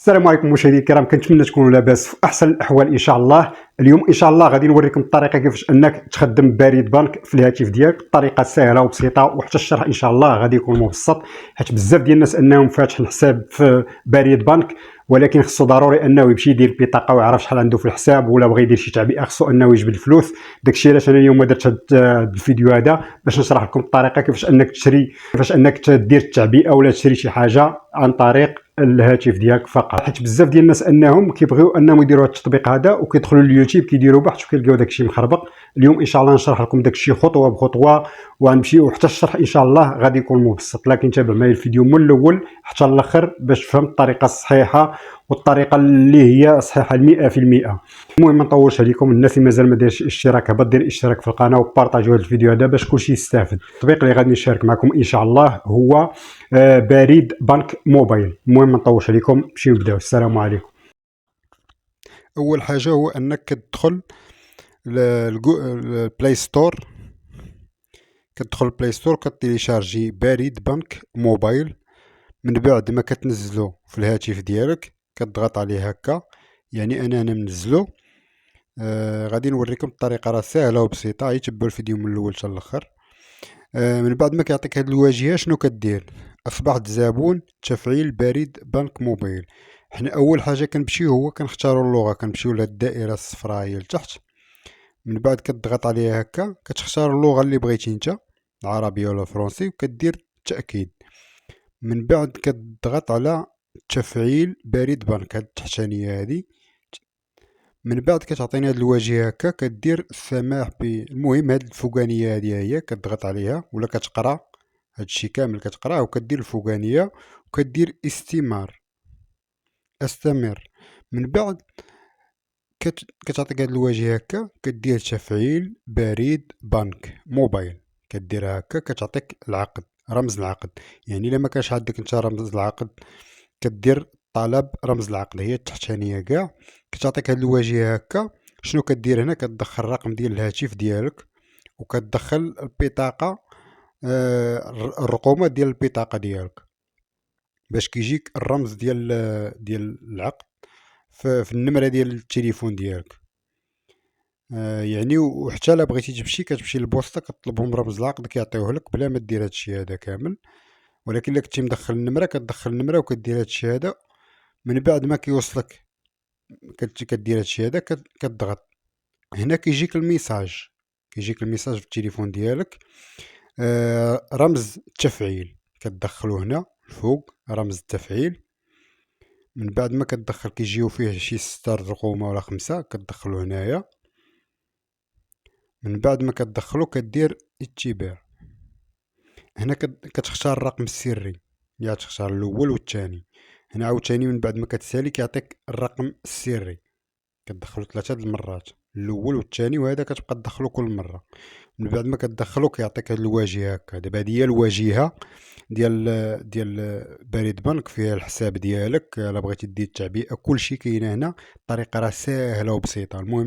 السلام عليكم مشاهدينا الكرام، كنتمنى تكونوا لاباس في احسن الاحوال ان شاء الله. اليوم ان شاء الله غادي نوريكم الطريقه كيفاش انك تخدم بريد بنك في الهاتف ديالك بطريقه سهله وبسيطه، وحتى الشرح ان شاء الله غادي يكون مبسط، حيت بزاف ديال الناس انهم فاتحين حساب في بريد بنك ولكن خصو ضروري انه يمشي يدير البطاقه ويعرف شحال عنده في الحساب، ولا بغى يدير شي تعبئه خصو انه يجبد الفلوس. داكشي علاش انا اليوم درت هذا الفيديو هذا باش نشرح لكم الطريقه كيفاش انك تشري، كيفاش انك تدير التعبئه ولا تشري شي حاجه عن طريق الهاتف ديالك فقط. حيت بزاف ديال الناس انهم كيبغيو انهم يديروا هذا التطبيق هذا وكيدخلوا لليوتيوب كيديروا بحث وكيلقاو داكشي مخربق. اليوم ان شاء الله نشرح لكم داكشي خطوه بخطوه، وغنمشيو حتى الشرح ان شاء الله غادي يكون مبسط، لكن تابع معايا الفيديو من الاول حتى الاخر باش تفهم الطريقه الصحيحه والطريقه اللي هي صحيحه 100%. المهم ما نطولش عليكم، الناس اللي مازال ما دارش الاشتراك هبط دير الاشتراك في القناه وبارطاجيو هذا الفيديو هذا باش كلشي يستافد. التطبيق اللي غادي نشارك معكم ان شاء الله هو بريد بنك موبايل. المهم ما نطولش عليكم، نمشيو نبداو. السلام عليكم. اول حاجه هو انك كتدخل البلاي ستور، كتدخل البلاي ستور كتيليشارجي بريد بنك موبايل. من بعد ما كتنزلو في الهاتف ديالك كتضغط عليه هكا، يعني انا منزلو. غادي نوريكم الطريقه راه سهله وبسيطه، يتبعوا الفيديو من الاول حتى الاخر. من بعد ما كيعطيك هاد الواجهه شنو كدير؟ اصبحت زبون تفعيل بريد بنك موبايل. حنا اول حاجه كنمشيو هو كنختاروا اللغه، كنمشيو لهاد الدائره الصفراء هي لتحت. من بعد كتضغط عليها هكا كتختار اللغه اللي بغيتي انت، العربيه ولا الفرنسي، وكدير تاكيد. من بعد كتضغط على تفعيل بريد بنك، هاد التحتانيه هادي. من بعد كتعطينا هاد الواجهه هكا كدير السماح المهم هاد الفوقانيه هادي هي كتضغط عليها ولا كتقرا هادشي كامل كتقراه، وكدير الفوقانيه وكدير استمر. من بعد كتعطيك هاد الواجهه هكا كدير تفعيل بريد بنك موبايل، كديرها هكا كتعطيك العقد، رمز العقد. يعني الا ما كانش عندك انت رمز العقد كدير طلب رمز العقد، هي التحتانيه كاع. كتعطيك هاد الواجهه هكا. شنو كدير هنا؟ كتدخل الرقم ديال الهاتف ديالك وكتدخل البطاقه، الرقومات ديال البطاقه ديالك باش كيجيك الرمز ديال العقد في النمره ديال التليفون ديالك. يعني وحتى لا بغيتي تمشي كتمشي للبوسطه كطلبهم رمز العقد كيعطيوه لك بلا ما دير هادشي هذا كامل. ولكن الا كنتي مدخل النمره كتدخل النمره وكدير هادشي هذا. من بعد ما كيوصلك كدير هادشي هذا كتضغط هنا كيجيك الميساج، في التليفون ديالك. رمز التفعيل كتدخلو هنا الفوق، رمز التفعيل. من بعد ما كتدخل كيجيو فيه شي 6 رقومه ولا 5 كتدخلو هنايا. من بعد ما كتدخلو كدير اتباع. هنا كتختار الرقم السري، يا تختار الاول والثاني. هنا عاوتاني من بعد ما كتسالي كيعطيك الرقم السري، كتدخلو 3 المرات، الاول والثاني، وهذا كتبقى تدخلو كل مره. من بعد ما كتدخلو كيعطيك هاد الواجهه هكا. دابا هادي هي الواجهه ديال بريد بنك، فيها الحساب ديالك الا بغيتي دير التعبئه كلشي كاين هنا. الطريقه راه ساهله وبسيطه. المهم